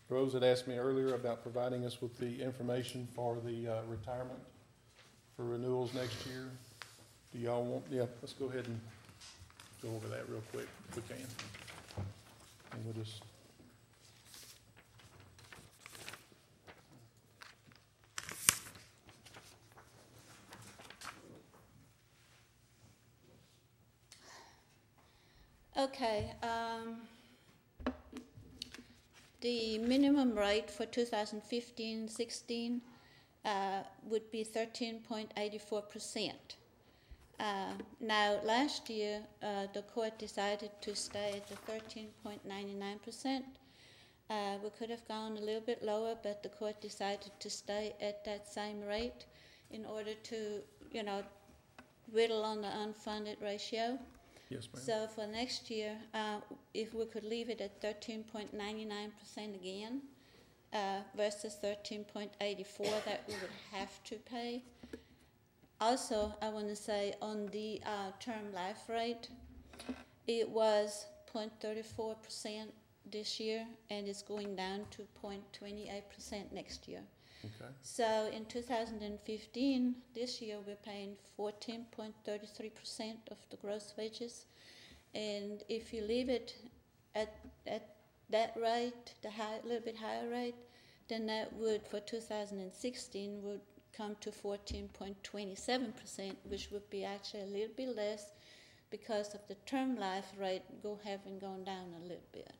Rose had asked me earlier about providing us with the information for the retirement for renewals next year. Do y'all want, yeah, let's go ahead and go over that real quick if we can. And we'll just. Okay, the minimum rate for 2015-16 would be 13.84%. Now, last year, the court decided to stay at the 13.99%. We could have gone a little bit lower, but the court decided to stay at that same rate in order to, whittle on the unfunded ratio. Yes, ma'am. So for next year, if we could leave it at 13.99% again, versus 13.84 that we would have to pay. Also, I want to say on the term life rate, it was 0.34% this year, and it's going down to 0.28% next year. Okay. So in 2015, this year, we're paying 14.33% of the gross wages. And if you leave it at that rate, the little bit higher rate, then that would, for 2016, would come to 14.27%, which would be actually a little bit less because of the term life rate having gone down a little bit.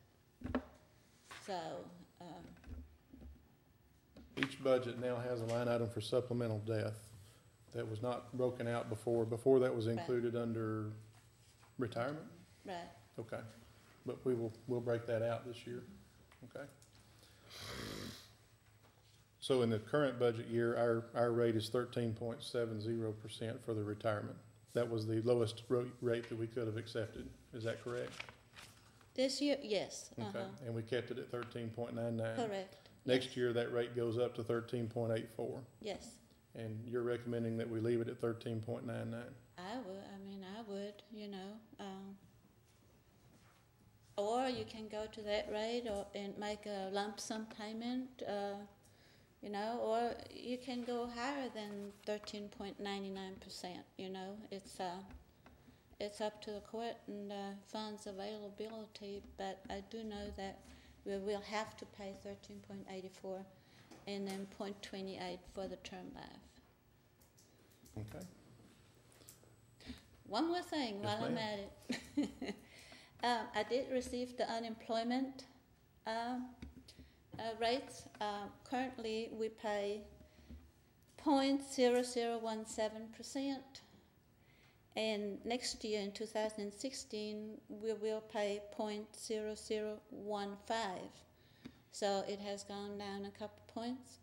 So, Each budget now has a line item for supplemental death that was not broken out before. Before that was included under retirement? right. Okay. But we'll break that out this year. Okay. So in the current budget year, our rate is 13.70% for the retirement. That was the lowest rate that we could have accepted. Is that correct? This year, yes. Okay. And we kept it at 13.99. Correct. Next year, that rate goes up to 13.84. Yes. And you're recommending that we leave it at 13.99. I would, or you can go to that rate and make a lump sum payment, or you can go higher than 13.99%, it's up to the court and funds availability, but I do know that we will have to pay 13.84 and then 0.28 for the term life. Okay. One more thing Yes, while I'm ma'am. at it. I did receive the unemployment rates. Currently, we pay 0.0017%, and next year in 2016, we will pay 0.0015. So it has gone down a couple points.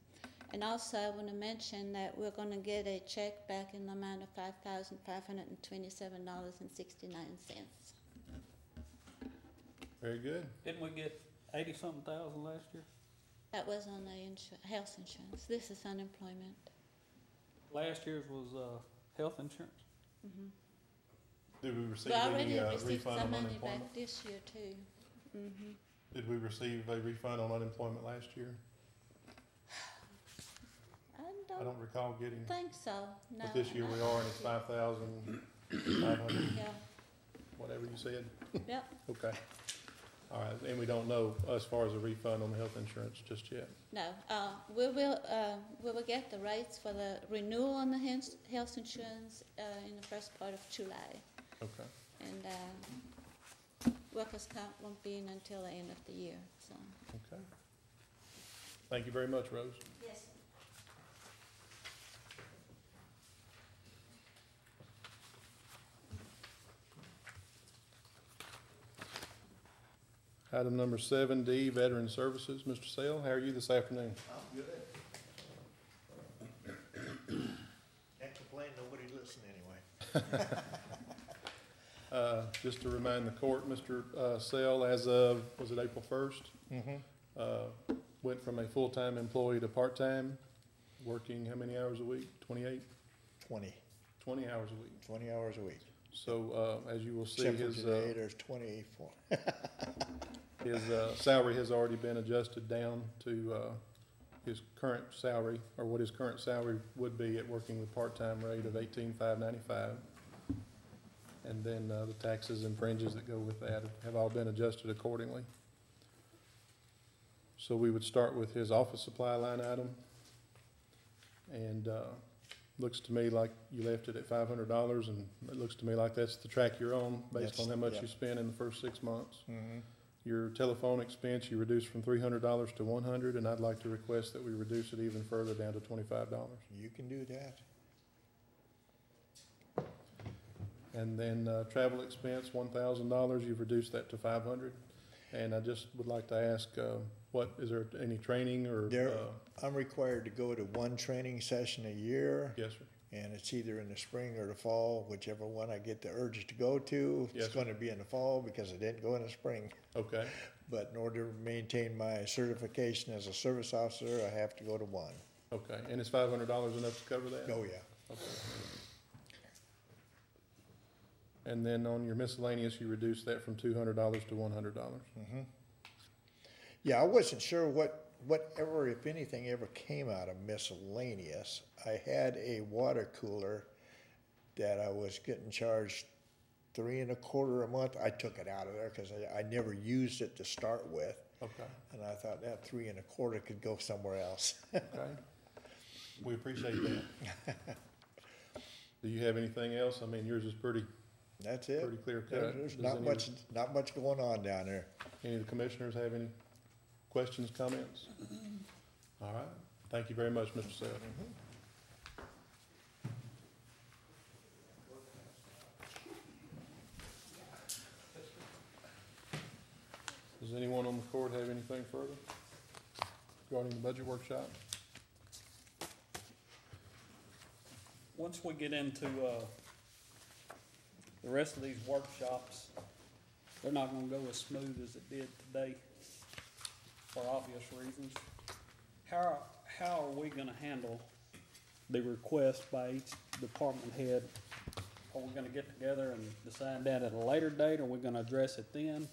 And also, I want to mention that we're going to get a check back in the amount of $5,527.69. Very good. Didn't we get 80-something thousand last year? That was on the health insurance. This is unemployment. Last year's was health insurance. Mm-hmm. Did we receive We already any received refund some of money unemployment? back this year too. Did we receive a refund on unemployment last year? I don't recall getting, think so, no. but this year we are, and it's 5,500, Yeah, whatever you said. yep, Okay. All right, and we don't know as far as a refund on the health insurance just yet. no, we will get the rates for the renewal on the health insurance, in the first part of July. Okay. And, workers' comp won't be in until the end of the year, so. Okay. Thank you very much, Rose. Yes. Item number 7D, Veteran Services. Mr. Sale, how are you this afternoon? I'm good. Can't complain, nobody listened anyway. Just to remind the court, Mr. Sale, as of, was it April 1st? Went from a full-time employee to part-time, working how many hours a week? 28? 20 hours a week. 20 hours a week. So, as you will see, Except for his, today, there's 24. his salary has already been adjusted down to his current salary, or what his current salary would be at working with part-time rate of $18,595. And then the taxes and fringes that go with that have all been adjusted accordingly. So we would start with his office supply line item. And looks to me like you left it at $500, and it looks to me like that's the track you're on based on how much you spent in the first 6 months. Your telephone expense, you reduced from $300 to $100, and I'd like to request that we reduce it even further down to $25. You can do that. And then travel expense, $1,000, you've reduced that to $500. And I just would like to ask, is there any training or? I'm required to go to one training session a year. Yes, sir. And it's either in the spring or the fall, whichever one I get the urge to go to. Yes, It's sir. going to be in the fall because I didn't go in the spring. Okay, But in order to maintain my certification as a service officer, I have to go to one. okay. And is $500 enough to cover that? Oh, yeah. Okay. And then on your miscellaneous, you reduced that from $200 to $100. Yeah, I wasn't sure whatever, if anything, ever came out of miscellaneous. I had a water cooler that I was getting charged $3.25 a month. I took it out of there because I never used it to start with. Okay, And I thought that $3.25 could go somewhere else. okay. We appreciate that. Do you have anything else? I mean, yours is pretty That's it. clear cut. There's Does not any- much going on down there. Any of the commissioners have any questions, comments? All right. Thank you very much, Mr. Seth. Does anyone on the court have anything further regarding the budget workshop? Once we get into, the rest of these workshops, they're not gonna go as smooth as it did today, for obvious reasons. How are we gonna handle the request by each department head? Are we gonna get together and decide that at a later date, or are we gonna address it then?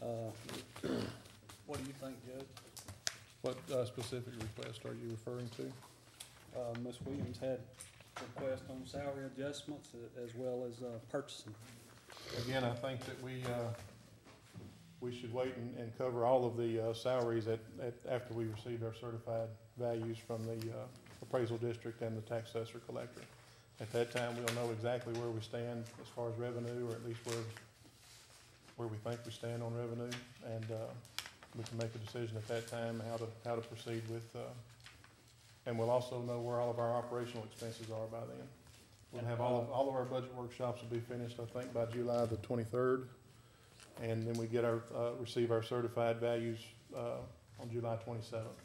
What do you think, Judge? What specific request are you referring to? Ms. Williams had request on salary adjustments as well as, purchasing. Again, I think that we should wait and cover all of the salaries after we receive our certified values from the appraisal district and the tax assessor collector. At that time, we'll know exactly where we stand as far as revenue, or at least where we think we stand on revenue, and we can make a decision at that time how to proceed with, and we'll also know where all of our operational expenses are by then. We'll have all of our budget workshops will be finished, I think, by July the 23rd, and then we get receive our certified values on July 27th.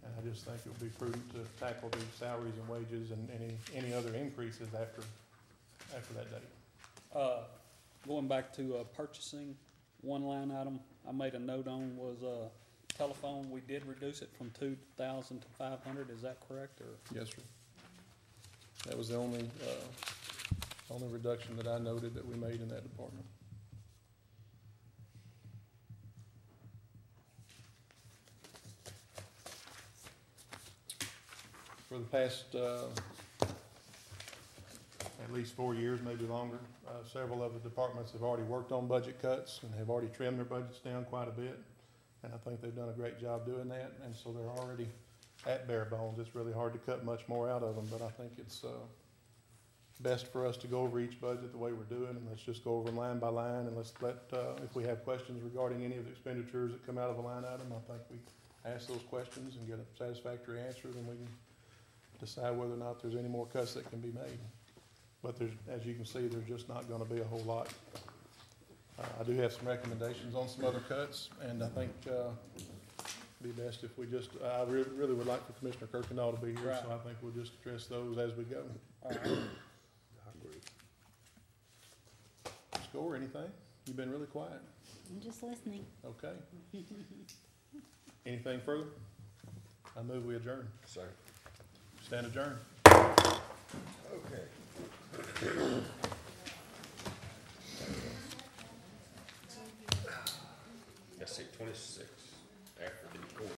And I just think it would be prudent to tackle the salaries and wages and any other increases after that date. Going back to, purchasing, one line item I made a note on was, telephone. We did reduce it from 2,000 to 500, is that correct, or? Yes, sir. That was the only reduction that I noted that we made in that department. for the past, at least 4 years, maybe longer, several of the departments have already worked on budget cuts and have already trimmed their budgets down quite a bit. And I think they've done a great job doing that, and so they're already at bare bones. It's really hard to cut much more out of them, but I think it's, best for us to go over each budget the way we're doing, and let's just go over them line by line, and let's let, if we have questions regarding any of the expenditures that come out of a line item, I think we ask those questions and get a satisfactory answer, then we can decide whether or not there's any more cuts that can be made. But there's, as you can see, there's just not gonna be a whole lot. I do have some recommendations on some other cuts, and I think, it'd be best if we just, I really would like for Commissioner Kirkendall to be here, so I think we'll just address those as we go. All right. Score, anything? You've been really quiet. I'm just listening. Okay. Anything further? I move we adjourn. Second. Stand adjourned. Okay. Let's see, 26 after the 20.